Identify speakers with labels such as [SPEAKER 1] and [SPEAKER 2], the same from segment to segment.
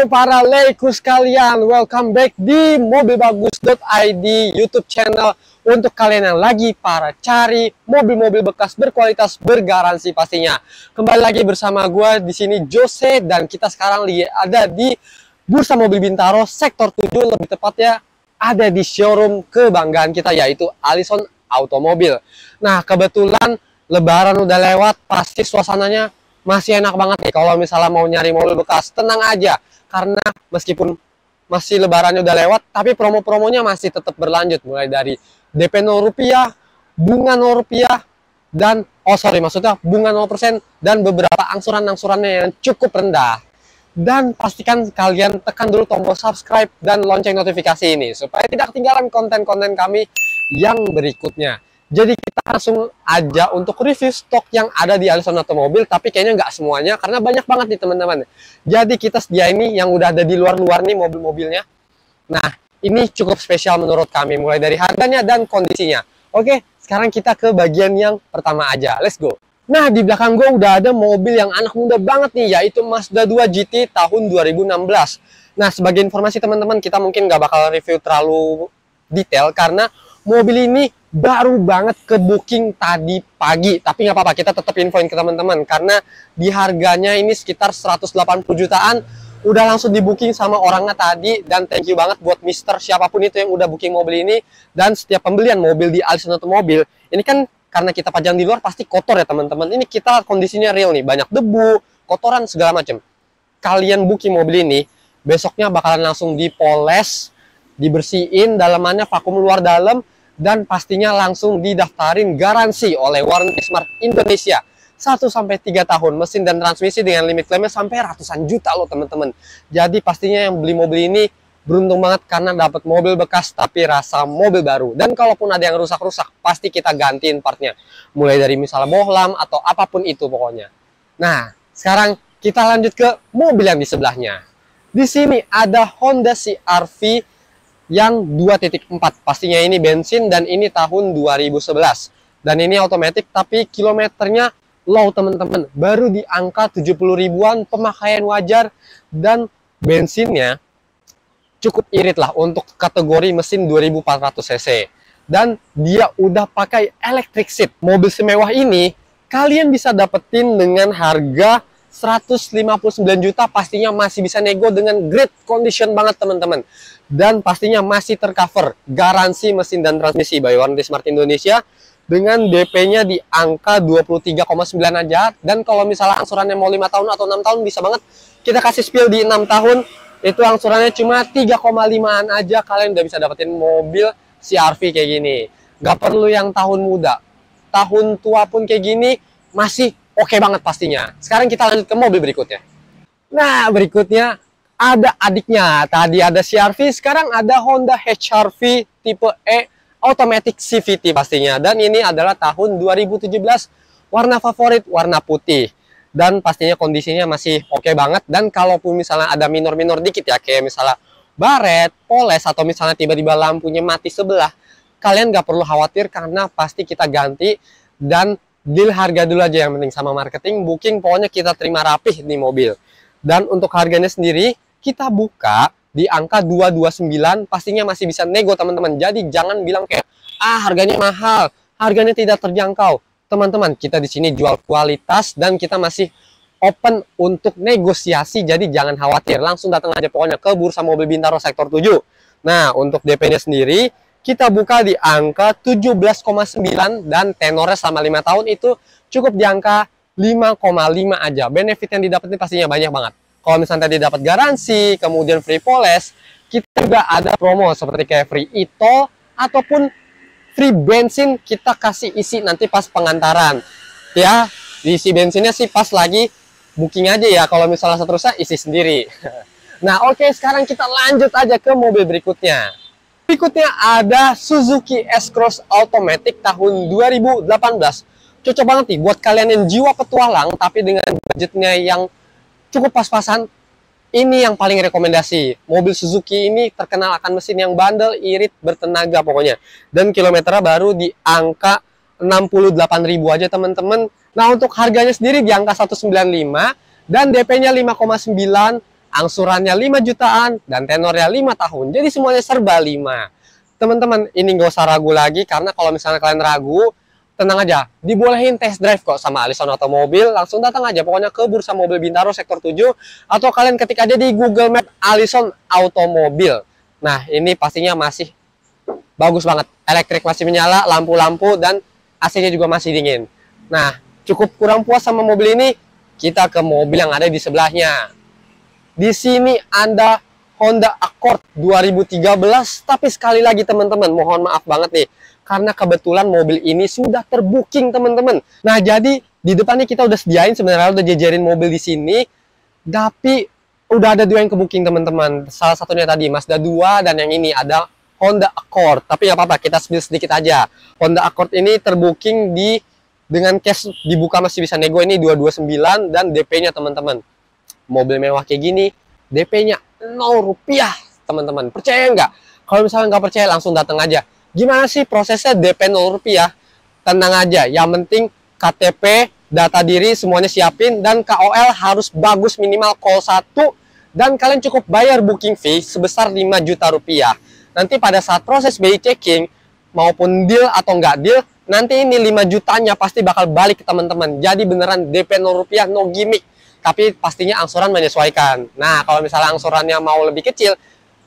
[SPEAKER 1] Halo para laikus kalian, welcome back di mobilbagus.id YouTube channel untuk kalian yang lagi para cari mobil-mobil bekas berkualitas bergaransi pastinya. Kembali lagi bersama gue di sini Jose, dan kita sekarang ada di Bursa Mobil Bintaro sektor 7, lebih tepatnya ada di showroom kebanggaan kita yaitu Allison Automobil. Nah, kebetulan Lebaran udah lewat, pasti suasananya masih enak banget nih kalau misalnya mau nyari mobil bekas. Tenang aja, karena meskipun masih Lebarannya udah lewat, tapi promo-promonya masih tetap berlanjut, mulai dari DP 0 rupiah, bunga 0 rupiah, dan maksudnya bunga 0% dan beberapa angsuran-angsurannya yang cukup rendah. Dan pastikan kalian tekan dulu tombol subscribe dan lonceng notifikasi ini supaya tidak ketinggalan konten-konten kami yang berikutnya. Jadi kita langsung aja untuk review stok yang ada di Allison Automobil, tapi kayaknya nggak semuanya karena banyak banget nih teman-teman. Jadi kita sedia ini yang udah ada di luar-luar nih mobil-mobilnya. Nah, ini cukup spesial menurut kami, mulai dari harganya dan kondisinya. Oke, sekarang kita ke bagian yang pertama aja. Let's go. Nah, di belakang gue udah ada mobil yang anak muda banget nih, yaitu Mazda 2 GT tahun 2016. Nah, sebagai informasi teman-teman, kita mungkin nggak bakal review terlalu detail karena mobil ini baru banget ke booking tadi pagi. Tapi nggak apa-apa, kita tetap infoin ke teman-teman karena di harganya ini sekitar 180 jutaan udah langsung di booking sama orangnya tadi. Dan thank you banget buat Mister siapapun itu yang udah booking mobil ini. Dan setiap pembelian mobil di Allison Automobil ini kan karena kita pajang di luar pasti kotor ya teman-teman. Ini kita kondisinya real nih, banyak debu, kotoran segala macam. Kalian booking mobil ini, besoknya bakalan langsung dipoles, dibersihin dalamannya, vakum luar dalam, dan pastinya langsung didaftarin garansi oleh Warranty Smart Indonesia 1-3 tahun, mesin dan transmisi dengan limit klaimnya sampai ratusan juta loh teman-teman. Jadi pastinya yang beli mobil ini beruntung banget karena dapat mobil bekas tapi rasa mobil baru. Dan kalaupun ada yang rusak-rusak pasti kita gantiin partnya, mulai dari misalnya bohlam atau apapun itu pokoknya. Nah, sekarang kita lanjut ke mobil yang di sebelahnya. Di sini ada Honda CR-V yang 2.4, pastinya ini bensin dan ini tahun 2011. Dan ini otomatis tapi kilometernya low teman-teman, baru di angka 70 ribuan, pemakaian wajar, dan bensinnya cukup irit lah untuk kategori mesin 2400 cc. Dan dia udah pakai electric seat. Mobil semewah ini kalian bisa dapetin dengan harga 159 juta, pastinya masih bisa nego dengan great condition banget teman-teman. Dan pastinya masih tercover garansi mesin dan transmisi by Warranty Smart Indonesia dengan DP-nya di angka 23,9 aja. Dan kalau misalnya angsurannya mau 5 tahun atau 6 tahun bisa banget kita kasih spill di 6 tahun. Itu angsurannya cuma 3,5an aja, kalian udah bisa dapetin mobil CR-V kayak gini. Gak perlu yang tahun muda, tahun tua pun kayak gini masih oke banget pastinya. Sekarang kita lanjut ke mobil berikutnya. Nah, berikutnya ada adiknya. Tadi ada CR-V, sekarang ada Honda HR-V tipe E Automatic CVT pastinya. Dan ini adalah tahun 2017, warna favorit warna putih. Dan pastinya kondisinya masih oke banget. Dan kalaupun misalnya ada minor-minor dikit ya, kayak misalnya baret, poles, atau misalnya tiba-tiba lampunya mati sebelah, kalian nggak perlu khawatir karena pasti kita ganti. Dan deal harga dulu aja yang penting, sama marketing, booking, pokoknya kita terima rapih di mobil. Dan untuk harganya sendiri kita buka di angka 229, pastinya masih bisa nego teman-teman. Jadi jangan bilang kayak harganya mahal, harganya tidak terjangkau. Teman-teman, kita di sini jual kualitas dan kita masih open untuk negosiasi. Jadi jangan khawatir, langsung datang aja pokoknya ke Bursa Mobil Bintaro sektor 7. Nah, untuk DP-nya sendiri kita buka di angka 17,9 dan tenornya selama 5 tahun itu cukup di angka 5,5 aja. Benefit yang didapetin pastinya banyak banget. Kalau misalnya tadi dapat garansi, kemudian free poles, kita juga ada promo seperti kayak free e-tol ataupun free bensin kita kasih isi nanti pas pengantaran. Ya, diisi bensinnya sih pas lagi booking aja ya. Kalau misalnya seterusnya isi sendiri. Nah, oke, sekarang kita lanjut aja ke mobil berikutnya. Berikutnya ada Suzuki S-Cross Automatic tahun 2018. Cocok banget nih buat kalian yang jiwa petualang tapi dengan budgetnya yang cukup pas-pasan. Ini yang paling rekomendasi. Mobil Suzuki ini terkenal akan mesin yang bandel, irit, bertenaga pokoknya. Dan kilometernya baru di angka 68.000 aja teman-teman. Nah, untuk harganya sendiri di angka 195 dan DP-nya 5,9. angsurannya 5 jutaan, dan tenornya 5 tahun. Jadi semuanya serba 5. Teman-teman, ini nggak usah ragu lagi, karena kalau misalnya kalian ragu, tenang aja, dibolehin test drive kok sama Allison Automobil. Langsung datang aja, pokoknya ke Bursa Mobil Bintaro Sektor 7, atau kalian ketik aja di Google Map Allison Automobil. Nah, ini pastinya masih bagus banget. Elektrik masih menyala, lampu-lampu, dan AC-nya juga masih dingin. Nah, cukup kurang puas sama mobil ini, kita ke mobil yang ada di sebelahnya. Di sini ada Honda Accord 2013, tapi sekali lagi teman-teman, mohon maaf banget nih, karena kebetulan mobil ini sudah terbooking teman-teman. Nah, jadi di depannya kita udah sediain, sebenarnya udah jejerin mobil di sini, tapi udah ada 2 yang ke booking teman-teman. Salah satunya tadi Mazda 2, dan yang ini ada Honda Accord. Tapi ya apa-apa, kita spill sedikit aja. Honda Accord ini terbooking dengan cash dibuka masih bisa nego, ini 229, dan DP-nya teman-teman. Mobil mewah kayak gini, DP-nya 0 rupiah, teman-teman. Percaya nggak? Kalau misalnya nggak percaya, langsung datang aja. Gimana sih prosesnya DP 0 rupiah? Tenang aja, yang penting KTP, data diri, semuanya siapin, dan KOL harus bagus, minimal call 1, dan kalian cukup bayar booking fee sebesar 5 juta rupiah. Nanti pada saat proses BI checking, maupun deal atau nggak deal, nanti ini 5 jutanya pasti bakal balik ke teman-teman. Jadi beneran DP 0 rupiah, no gimmick. Tapi pastinya angsuran menyesuaikan. Nah, kalau misalnya angsurannya mau lebih kecil,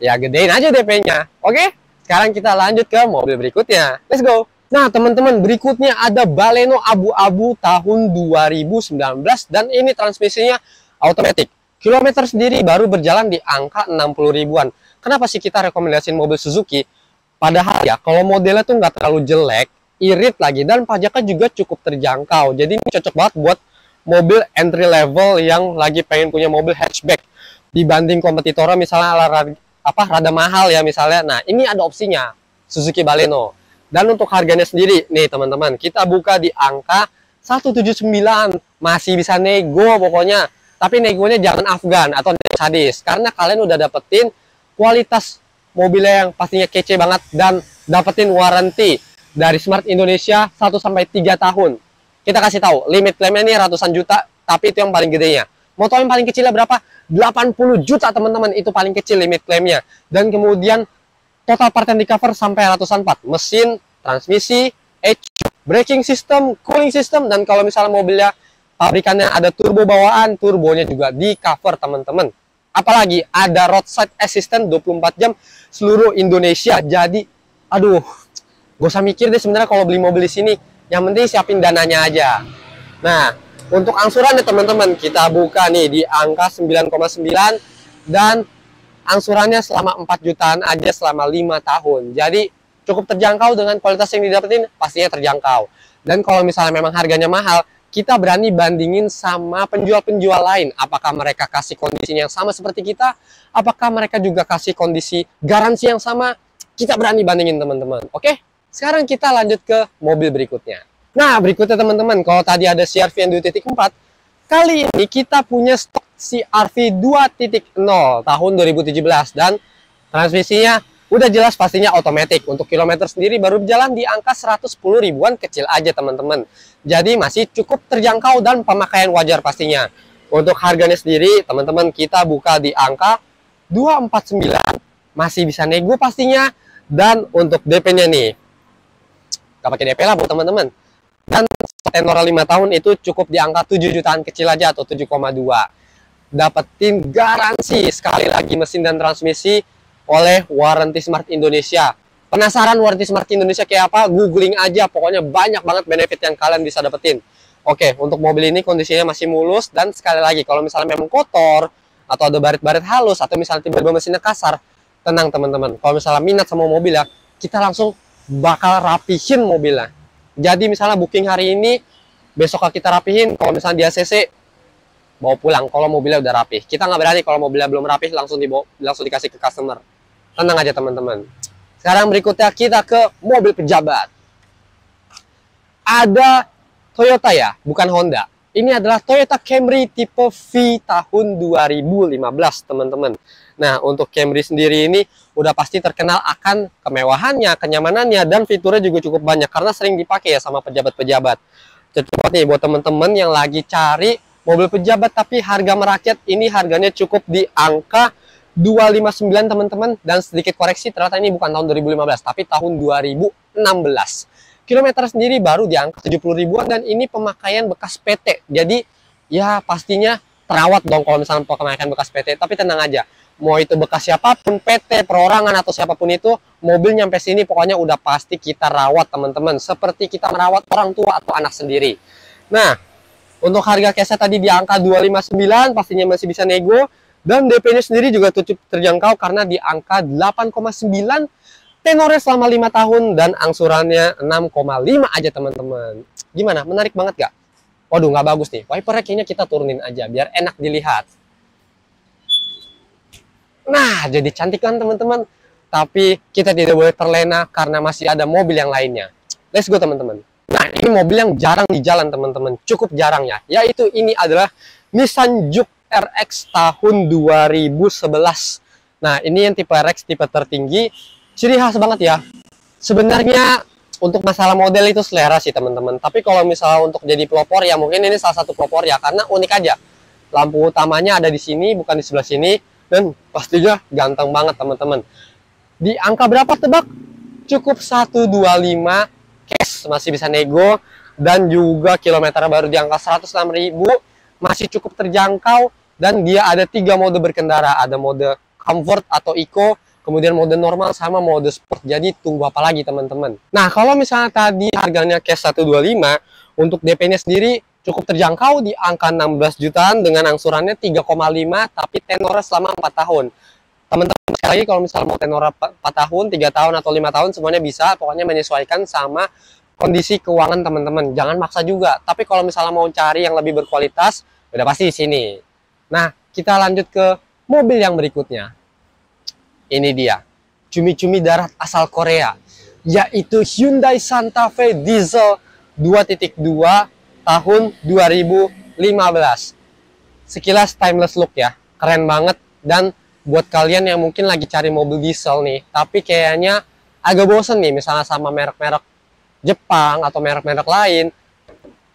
[SPEAKER 1] ya gedein aja DP-nya. Oke? Sekarang kita lanjut ke mobil berikutnya. Let's go! Nah, teman-teman, berikutnya ada Baleno abu-abu tahun 2019. Dan ini transmisinya automatic. Kilometer sendiri baru berjalan di angka 60 ribuan. Kenapa sih kita rekomendasiin mobil Suzuki? Padahal ya, kalau modelnya tuh nggak terlalu jelek, irit lagi, dan pajaknya juga cukup terjangkau. Jadi ini cocok banget buat mobil entry level yang lagi pengen punya mobil hatchback dibanding kompetitornya misalnya rada mahal ya misalnya. Nah, ini ada opsinya Suzuki Baleno. Dan untuk harganya sendiri nih teman-teman, kita buka di angka 179, masih bisa nego pokoknya. Tapi negonya jangan Afgan atau sadis, karena kalian udah dapetin kualitas mobilnya yang pastinya kece banget, dan dapetin warranty dari Smart Indonesia 1-3 tahun. Kita kasih tahu, limit klaimnya ini ratusan juta, tapi itu yang paling gedenya. Motor yang paling kecilnya berapa? 80 juta teman-teman, itu paling kecil limit klaimnya. Dan kemudian total part yang di cover sampai ratusan part. Mesin, transmisi, ECU, braking system, cooling system, dan kalau misalnya mobilnya pabrikannya ada turbo bawaan, turbonya juga di cover teman-teman. Apalagi ada roadside assistant 24 jam seluruh Indonesia. Jadi, aduh, gak usah mikir deh sebenarnya kalau beli mobil di sini. Yang penting siapin dananya aja. Nah, untuk angsurannya teman-teman, kita buka nih di angka 9,9, dan angsurannya selama 4 jutaan aja selama 5 tahun. Jadi cukup terjangkau, dengan kualitas yang didapetin pastinya terjangkau. Dan kalau misalnya memang harganya mahal, kita berani bandingin sama penjual-penjual lain. Apakah mereka kasih kondisinya yang sama seperti kita? Apakah mereka juga kasih kondisi garansi yang sama? Kita berani bandingin teman-teman. Oke? Sekarang kita lanjut ke mobil berikutnya. Nah, berikutnya teman-teman, kalau tadi ada CR-V yang 2.4, kali ini kita punya stok CR-V 2.0 tahun 2017, dan transmisinya udah jelas pastinya otomatis. Untuk kilometer sendiri baru berjalan di angka 110 ribuan, kecil aja teman-teman. Jadi masih cukup terjangkau dan pemakaian wajar pastinya. Untuk harganya sendiri, teman-teman, kita buka di angka 249, masih bisa nego pastinya. Dan untuk DP-nya nih, gak pakai DP lah buat teman-teman. Dan tenor 5 tahun itu cukup di angka 7 jutaan kecil aja, atau 7,2. Dapetin garansi sekali lagi mesin dan transmisi oleh Warranty Smart Indonesia. Penasaran Warranty Smart Indonesia kayak apa? Googling aja, pokoknya banyak banget benefit yang kalian bisa dapetin. Oke, untuk mobil ini kondisinya masih mulus, dan sekali lagi kalau misalnya memang kotor atau ada baret-baret halus, atau misalnya tiba-tiba mesinnya kasar, tenang teman-teman. Kalau misalnya minat sama mobil ya, kita langsung bakal rapihin mobilnya. Jadi misalnya booking hari ini, besok kita rapihin. Kalau misalnya di ACC, bawa pulang kalau mobilnya udah rapih. Kita nggak berani kalau mobilnya belum rapih langsung dikasih ke customer. Tenang aja teman-teman. Sekarang berikutnya kita ke mobil pejabat. Ada Toyota ya, bukan Honda. Ini adalah Toyota Camry tipe V tahun 2015 teman-teman. Nah, untuk Camry sendiri ini udah pasti terkenal akan kemewahannya, kenyamanannya, dan fiturnya juga cukup banyak karena sering dipakai ya sama pejabat-pejabat. Cocok nih buat teman-teman yang lagi cari mobil pejabat tapi harga merakyat. Ini harganya cukup di angka 259 teman-teman, dan sedikit koreksi ternyata ini bukan tahun 2015 tapi tahun 2016. Kilometer sendiri baru di angka 70 ribuan, dan ini pemakaian bekas PT. Jadi ya pastinya terawat dong kalau misalnya pemakaian bekas PT. Tapi tenang aja, mau itu bekas siapapun, PT, perorangan atau siapapun itu, mobil nyampe sini pokoknya udah pasti kita rawat teman-teman, seperti kita merawat orang tua atau anak sendiri. Nah, untuk harga cashnya tadi di angka 259, pastinya masih bisa nego. Dan DP-nya sendiri juga cukup terjangkau karena di angka 8,9, tenornya selama 5 tahun, dan angsurannya 6,5 aja teman-teman. Gimana? Menarik banget gak? Waduh, nggak bagus nih. Wipernya kayaknya kita turunin aja biar enak dilihat. Nah, jadi cantik kan teman-teman. Tapi kita tidak boleh terlena karena masih ada mobil yang lainnya. Let's go teman-teman. Nah, ini mobil yang jarang di jalan teman-teman. Cukup jarang ya. Yaitu ini adalah Nissan Juke RX tahun 2011. Nah, ini yang tipe RX, tipe tertinggi. Ciri khas banget ya. Sebenarnya untuk masalah model itu selera sih teman-teman. Tapi kalau misalnya untuk jadi pelopor ya mungkin ini salah satu pelopor ya, karena unik aja. Lampu utamanya ada di sini, bukan di sebelah sini. Dan pastinya ganteng banget teman-teman. Di angka berapa tebak? Cukup 125 cash, masih bisa nego. Dan juga kilometer baru di angka 106.000, masih cukup terjangkau. Dan dia ada 3 mode berkendara. Ada mode comfort atau eco, kemudian mode normal sama mode sport. Jadi tunggu apa lagi teman-teman. Nah, kalau misalnya tadi harganya cash 125, untuk DP-nya sendiri cukup terjangkau di angka 16 jutaan dengan angsurannya 3,5, tapi tenornya selama 4 tahun. Teman-teman sekali lagi, kalau misalnya mau tenor 4 tahun, 3 tahun atau 5 tahun semuanya bisa, pokoknya menyesuaikan sama kondisi keuangan teman-teman. Jangan maksa juga. Tapi kalau misalnya mau cari yang lebih berkualitas, udah pasti di sini. Nah, kita lanjut ke mobil yang berikutnya. Ini dia, cumi-cumi darat asal Korea, yaitu Hyundai Santa Fe Diesel 2.2 tahun 2015. Sekilas timeless look ya, keren banget. Dan buat kalian yang mungkin lagi cari mobil diesel nih, tapi kayaknya agak bosen nih, misalnya sama merek-merek Jepang atau merek-merek lain,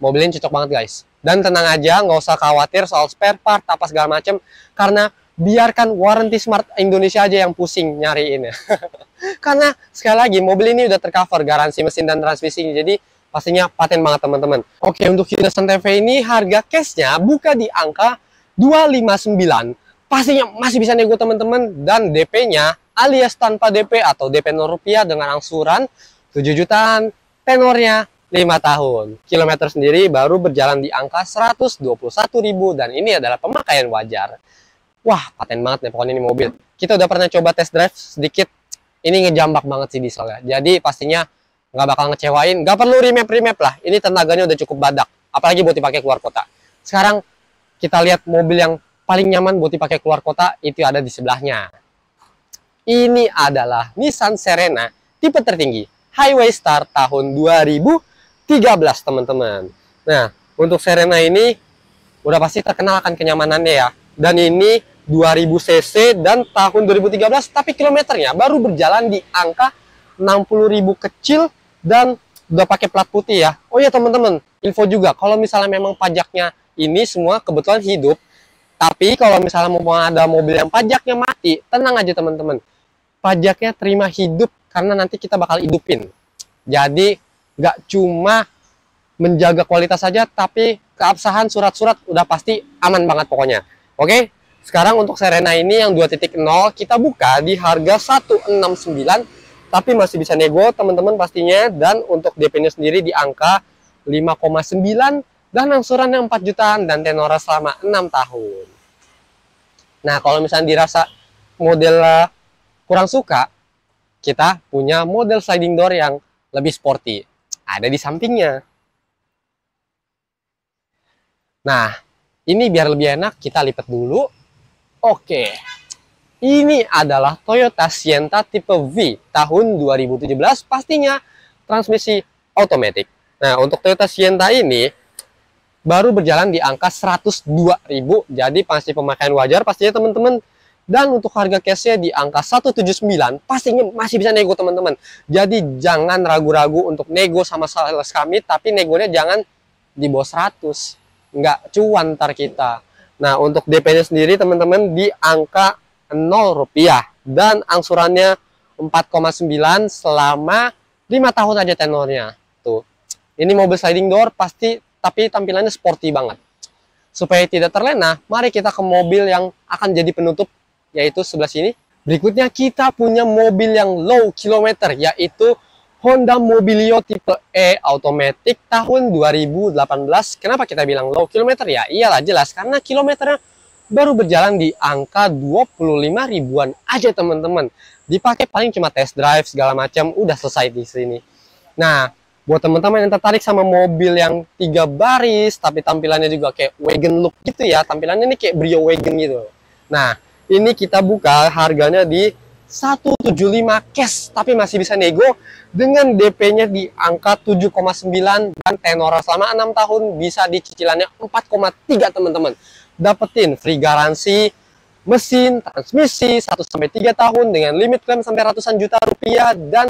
[SPEAKER 1] mobil ini cocok banget guys. Dan tenang aja, nggak usah khawatir soal spare part apa segala macem, karena biarkan Warranty Smart Indonesia aja yang pusing nyariin ya. Karena sekali lagi mobil ini udah tercover garansi mesin dan transmisi, jadi pastinya paten banget teman-teman. Oke, untuk Hyundai Santa Fe ini harga cashnya buka di angka 259, pastinya masih bisa nego teman-teman. Dan DP-nya alias tanpa DP atau DP 0 rupiah dengan angsuran 7 jutaan, tenornya 5 tahun. Kilometer sendiri baru berjalan di angka 121.000, dan ini adalah pemakaian wajar. Wah, paten banget nih pokoknya ini mobil. Kita udah pernah coba test drive sedikit. Ini ngejambak banget sih dieselnya. Jadi pastinya nggak bakal ngecewain. Nggak perlu remap lah. Ini tenaganya udah cukup badak. Apalagi buat dipakai keluar kota. Sekarang kita lihat mobil yang paling nyaman buat dipakai keluar kota. Itu ada di sebelahnya. Ini adalah Nissan Serena tipe tertinggi Highway Star tahun 2013 teman-teman. Nah, untuk Serena ini udah pasti terkenal akan kenyamanannya ya. Dan ini 2000 cc dan tahun 2013, tapi kilometernya baru berjalan di angka 60.000 kecil dan udah pakai plat putih ya. Oh ya teman-teman, info juga kalau misalnya memang pajaknya ini semua kebetulan hidup, tapi kalau misalnya mau ada mobil yang pajaknya mati, tenang aja teman-teman, pajaknya terima hidup karena nanti kita bakal hidupin. Jadi nggak cuma menjaga kualitas saja, tapi keabsahan surat-surat udah pasti aman banget pokoknya. Oke, sekarang untuk Serena ini yang 2.0 kita buka di harga 169, tapi masih bisa nego teman-teman pastinya. Dan untuk DP-nya sendiri di angka 5,9 dan angsurannya 4 jutaan dan tenor selama 6 tahun. Nah, kalau misalnya dirasa model kurang suka, kita punya model sliding door yang lebih sporty. Ada di sampingnya. Nah, ini biar lebih enak, kita lipat dulu. Oke. Ini adalah Toyota Sienna tipe V tahun 2017. Pastinya transmisi otomatis. Nah, untuk Toyota Sienna ini baru berjalan di angka 102.000. Jadi pasti pemakaian wajar pastinya teman-teman. Dan untuk harga cashnya di angka 179, pastinya masih bisa nego teman-teman. Jadi jangan ragu-ragu untuk nego sama sales kami, tapi negonya jangan di bawah 100. nggak cuan ntar kita. Nah, untuk DP-nya sendiri teman-teman di angka 0 rupiah dan angsurannya 4,9 selama 5 tahun aja tenornya. Tuh. Ini mobil sliding door pasti, tapi tampilannya sporty banget. Supaya tidak terlena, mari kita ke mobil yang akan jadi penutup, yaitu sebelah sini. Berikutnya kita punya mobil yang low kilometer, yaitu Honda Mobilio tipe E automatic tahun 2018. Kenapa kita bilang low kilometer? Ya iyalah jelas, karena kilometernya baru berjalan di angka 25 ribuan aja teman-teman. Dipakai paling cuma test drive segala macam, udah selesai di sini. Nah, buat teman-teman yang tertarik sama mobil yang 3 baris, tapi tampilannya juga kayak wagon look gitu ya, tampilannya ini kayak Brio wagon gitu. Nah, ini kita buka harganya di 175 cash, tapi masih bisa nego dengan DP-nya di angka 7,9 dan tenor selama 6 tahun bisa dicicilannya 4,3 teman-teman. Dapetin free garansi mesin, transmisi 1-3 tahun dengan limit klaim sampai ratusan juta rupiah dan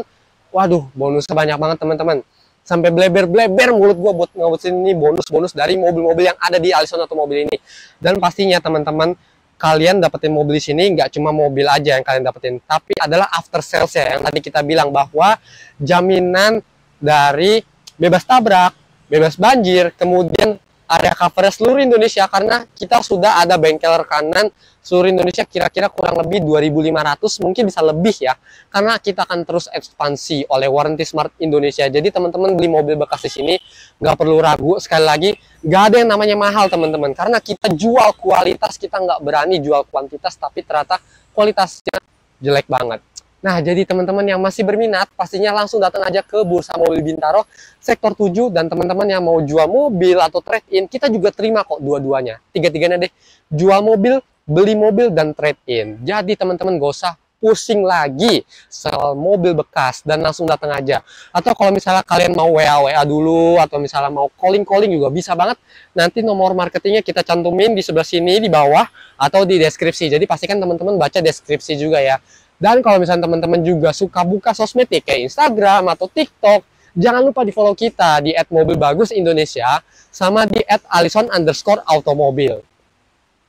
[SPEAKER 1] waduh, bonusnya banyak banget teman-teman. Sampai bleber-bleber mulut gua buat ngawasin ini bonus-bonus dari mobil-mobil yang ada di Allison Automobil ini. Dan pastinya teman-teman, kalian dapetin mobil di sini nggak cuma mobil aja yang kalian dapetin, tapi adalah after sales ya, yang tadi kita bilang bahwa jaminan dari bebas tabrak, bebas banjir, kemudian area cover seluruh Indonesia, karena kita sudah ada bengkel rekanan seluruh Indonesia, kira-kira kurang lebih 2.500, mungkin bisa lebih ya, karena kita akan terus ekspansi oleh Warranty Smart Indonesia. Jadi teman-teman beli mobil bekas di sini nggak perlu ragu, sekali lagi nggak ada yang namanya mahal teman-teman, karena kita jual kualitas, kita nggak berani jual kuantitas tapi ternyata kualitasnya jelek banget. Nah, jadi teman-teman yang masih berminat, pastinya langsung datang aja ke Bursa Mobil Bintaro Sektor 7. Dan teman-teman yang mau jual mobil atau trade-in, kita juga terima kok dua-duanya. Tiga-tiganya deh, jual mobil, beli mobil, dan trade-in. Jadi teman-teman gak usah pusing lagi soal mobil bekas dan langsung datang aja. Atau kalau misalnya kalian mau WA dulu, atau misalnya mau calling juga bisa banget. Nanti nomor marketingnya kita cantumin di sebelah sini, di bawah, atau di deskripsi. Jadi pastikan teman-teman baca deskripsi juga ya. Dan kalau misalnya teman-teman juga suka buka sosmed kayak Instagram atau TikTok, jangan lupa di follow kita di @mobilbagusindonesia sama di @allison_automobil.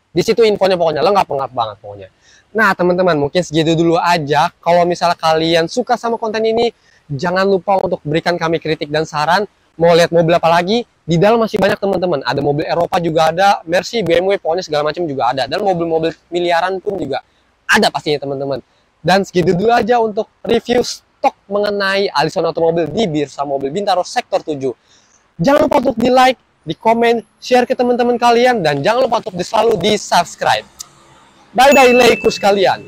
[SPEAKER 1] Di situ infonya pokoknya lengkap banget pokoknya. Nah teman-teman, mungkin segitu dulu aja. Kalau misalnya kalian suka sama konten ini, jangan lupa untuk berikan kami kritik dan saran. Mau lihat mobil apa lagi? Di dalam masih banyak teman-teman. Ada mobil Eropa juga ada, Mercy, BMW, pokoknya segala macam juga ada. Dan mobil-mobil miliaran pun juga ada pastinya teman-teman. Dan segitu dulu aja untuk review stok mengenai Allison Automobil di Bursa Mobil Bintaro Sektor 7. Jangan lupa untuk di-like, di-komen, share ke teman-teman kalian, dan jangan lupa untuk selalu di-subscribe. Bye-bye, laikus kalian.